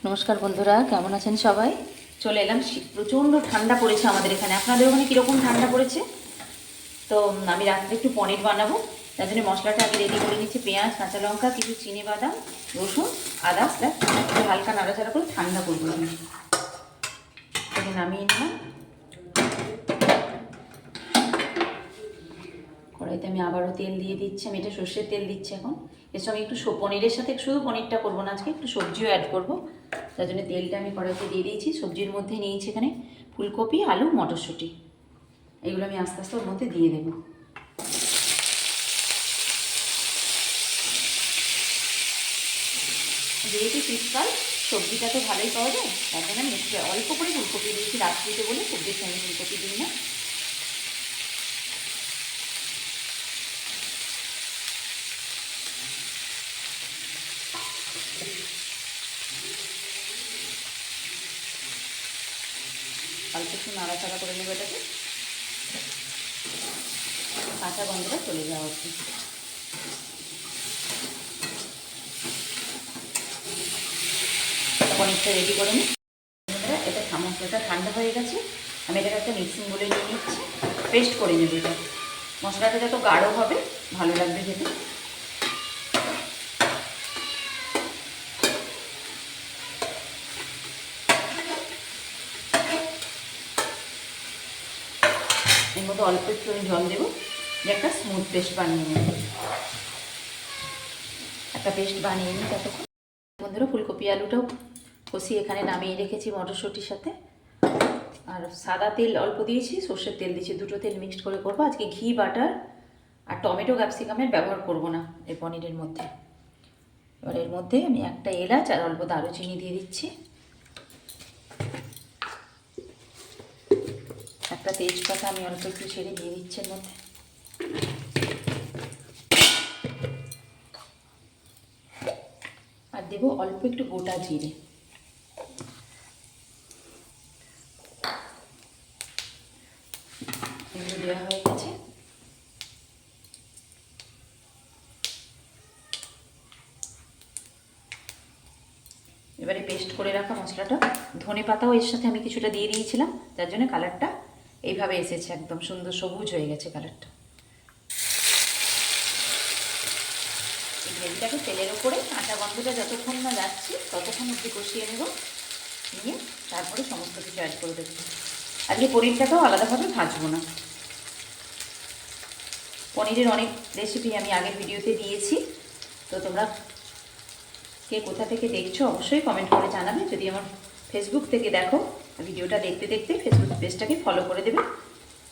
নমস্কার বন্ধুরা, কেমন আছেন সবাই? চলে এলাম। প্রচণ্ড ঠান্ডা পড়েছে আমাদের এখানে। আপনাদের ওখানে কীরকম ঠান্ডা পড়েছে? তো আমি রাত্রে একটু পনির বানাবো, তার জন্য মশলাটা আগে রেডি করে নিচ্ছি। পেঁয়াজ, কাঁচা লঙ্কা, কিছু চিনি বাদাম, রসুন, আদা স্ল্যাশ একটু হালকা নাড়াচাড়া করে ঠান্ডা করবো। আমি এখানে নামিয়ে নিলাম। কড়াইতে আমি আবারও তেল দিয়ে দিচ্ছি। আমি এটা সর্ষের তেল দিচ্ছি এখন। এর সঙ্গে একটু পনিরের সাথে শুধু পনিরটা করবো না, আজকে একটু সবজিও অ্যাড করবো। তার জন্য তেলটা আমি কড়াইতে দিয়ে দিয়েছি। সবজির মধ্যে নিয়েছি এখানে ফুলকপি, আলু, মটরশুঁটি। এগুলো আমি আস্তে আস্তে ওর মধ্যে দিয়ে দেবো। যেহেতু শীতকাল, সবজিটা তো ভালোই পাওয়া যায়, তার জন্য আমি একটু অল্প করে ফুলকপি দিয়েছি রাত্রিতে বলে, খুব বেশি আমি ফুলকপি দিই না। অল্প একটু নাড়াচাড়া করে নেবো এটাকে, কাঁচা গন্ধটা চলে যাওয়া উচিত। পনিরটা রেডি করে নিই। এটা মশলাটা ঠান্ডা হয়ে গেছে। আমি এটাকে একটা মিক্সিং বলে নিয়ে নিচ্ছি, পেস্ট করে নেব। এটা মশলাটা যত গাঢ় হবে ভালো লাগবে খেতে। এর মধ্যে অল্প একটু আমি জল দেবো, যে একটা স্মুথ পেস্ট বানিয়ে নেব। একটা পেস্ট বানিয়ে নিই ততক্ষণ। বন্ধুরা, ফুলকপি আলুটাও কষিয়ে এখানে নামিয়ে রেখেছি মটরশুঁটির সাথে। আর সাদা তেল অল্প দিয়েছি, সর্ষের তেল দিয়েছি, দুটো তেল মিক্সড করে করবো আজকে। ঘি, বাটার আর টমেটো, ক্যাপসিকামের ব্যবহার করব না এই পনিরের মধ্যে। এবার এর মধ্যে আমি একটা এলাচ আর অল্প দারুচিনি দিয়ে দিচ্ছি। একটা তেজপাতা আমি অল্প একটু ছেড়ে দিয়ে দিচ্ছি এর মধ্যে। আর দেবো অল্প একটু গোটা জিরে। এগুলো দেওয়া হয়ে গেছে। এবারে পেস্ট করে রাখা মশলাটা, ধনে পাতাও এর সাথে আমি কিছুটা দিয়ে দিয়েছিলাম, যার জন্য কালারটা এইভাবে এসেছে, একদম সুন্দর সবুজ হয়ে গেছে কালারটা। এই গ্রেভিটাকে তেলের ওপরে কাঁচা গন্ধটা যতক্ষণ না যাচ্ছে ততক্ষণ অবধি কষিয়ে নেব, নিয়ে তারপরে সমস্ত কিছু অ্যাড করে দেবো। আজকে পনিরটাকেও আলাদাভাবে ভাজবো না। পনিরের অনেক রেসিপি আমি আগের ভিডিওতে দিয়েছি, তো তোমরা কে কোথা থেকে দেখছো অবশ্যই কমেন্ট করে জানাবে। যদি আমার ফেসবুক থেকে দেখো, ভিডিওটা দেখতে দেখতে ফেসবুক পেজটাকে ফলো করে দেবে,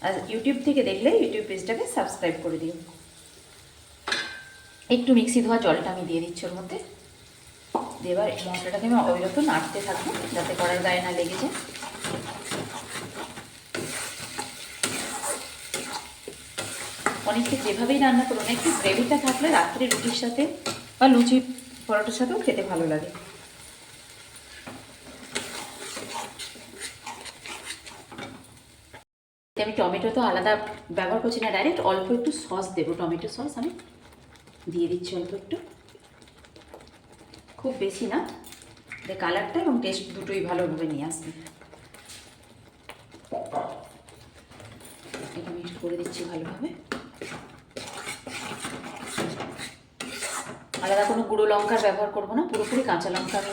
আর ইউটিউব থেকে দেখলে ইউটিউব পেজটাকে সাবস্ক্রাইব করে দিও। একটু মিক্সি ধোয়া জলটা আমি দিয়ে দিচ্ছি ওর মধ্যে। এবার এই মশলাটাকে আমি অবিরত নাড়তে থাকবো, যাতে কড়ার গায়ে না লেগে যায়। পনিরকে যেভাবেই রান্না করুন, একটু গ্রেভিটা থাকলে রাত্রে রুটির সাথে বা লুচি পরোটার সাথেও খেতে ভালো লাগে। আমি টমেটো তো আলাদা ব্যবহার করছি না, ডাইরেক্ট অল্প একটু সস দেবো। টমেটো সস আমি দিয়ে দিচ্ছি অল্প একটু, খুব বেশি না, কালারটা এবং টেস্ট দুটোই ভালোভাবে নিয়ে আসবে। এটা মিক্সড করে দিচ্ছি ভালোভাবে। আলাদা কোনো গুঁড়ো লঙ্কার ব্যবহার করবো না, পুরোপুরি কাঁচা লঙ্কা। আমি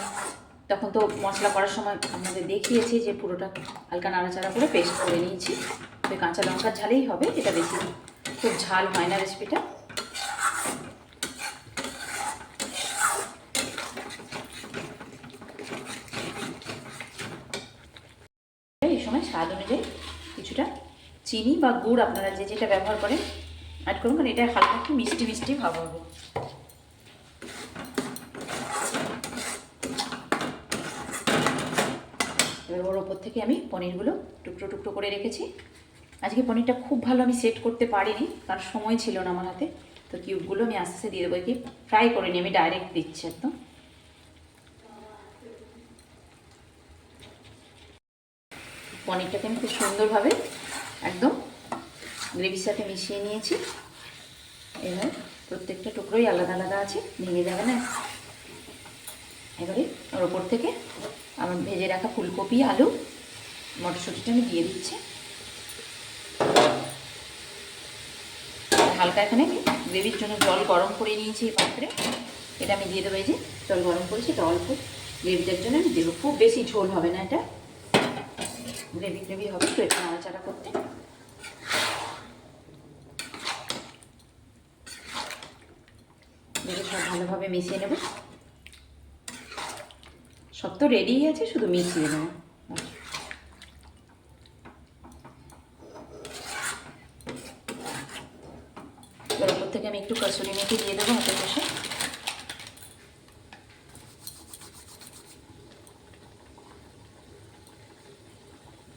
তখন তো মশলা করার সময় আপনাদের দেখিয়েছি যে পুরোটা হালকা নাড়াচাড়া করে পেস্ট করে নিয়েছি। তো কাঁচা লঙ্কার ঝালেই হবে, এটা বেশি খুব ঝাল হয় না রেসিপিটা। এই সময় স্বাদ অনুযায়ী কিছুটা চিনি বা গুড় আপনারা যে যেটা ব্যবহার করেন অ্যাড করুন, কারণ এটা হালকা একটু মিষ্টি মিষ্টি ভাব হবে। এবার ওর ওপর থেকে আমি পনিরগুলো টুকরো টুকরো করে রেখেছি। আজকে পনিরটা খুব ভালো আমি সেট করতে পারিনি, কারণ সময় ছিল না আমার হাতে। তো কিউবগুলো আমি আস্তে আস্তে দিয়ে দেবো। কি ফ্রাই করে নিই, আমি ডাইরেক্ট দিচ্ছি একদম। পনিরটাকে আমি খুব সুন্দরভাবে একদম গ্রেভির সাথে মিশিয়ে নিয়েছি। এবার প্রত্যেকটা টুকরোই আলাদা আলাদা আছে, ভেঙে যাবে না। এবারে আর ওপর থেকে আমার ভেজে রাখা ফুলকপি আলু মটরশুঁটিটা আমি দিয়ে দিচ্ছি। হালকা এখানে আমি গ্রেভির জন্য জল গরম করে নিয়েছি এই পাত্রে, এটা আমি দিয়ে দেবো। এই যে জল গরম করেছি, এটা অল্প গ্রেভিটার জন্য আমি দেবো, খুব বেশি ঝোল হবে না, এটা গ্রেভি গ্রেভি হবে। তো একটু নাড়াচাড়া করতে দেখে সব ভালোভাবে মিশিয়ে নেব। সব তো রেডিই আছে, শুধু মিশিয়ে নেব। এবার ওপর থেকে আমি একটু কসুরি মেথি দিয়ে দেবো হাতে বসে।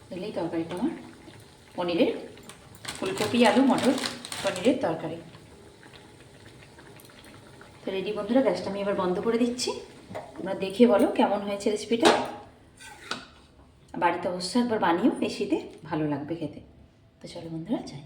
দিলেই তরকারিটা আমার পনিরের ফুলকপি আলু মটর পনিরের তরকারি তো রেডি। বন্ধুরা, গ্যাসটা আমি এবার বন্ধ করে দিচ্ছি। তোমরা দেখে বলো কেমন হয়েছে রেসিপিটা। বাড়িতে অবশ্যই একবার বানিও, এই শীতে ভালো লাগবে খেতে। তো চলো বন্ধুরা, যাই।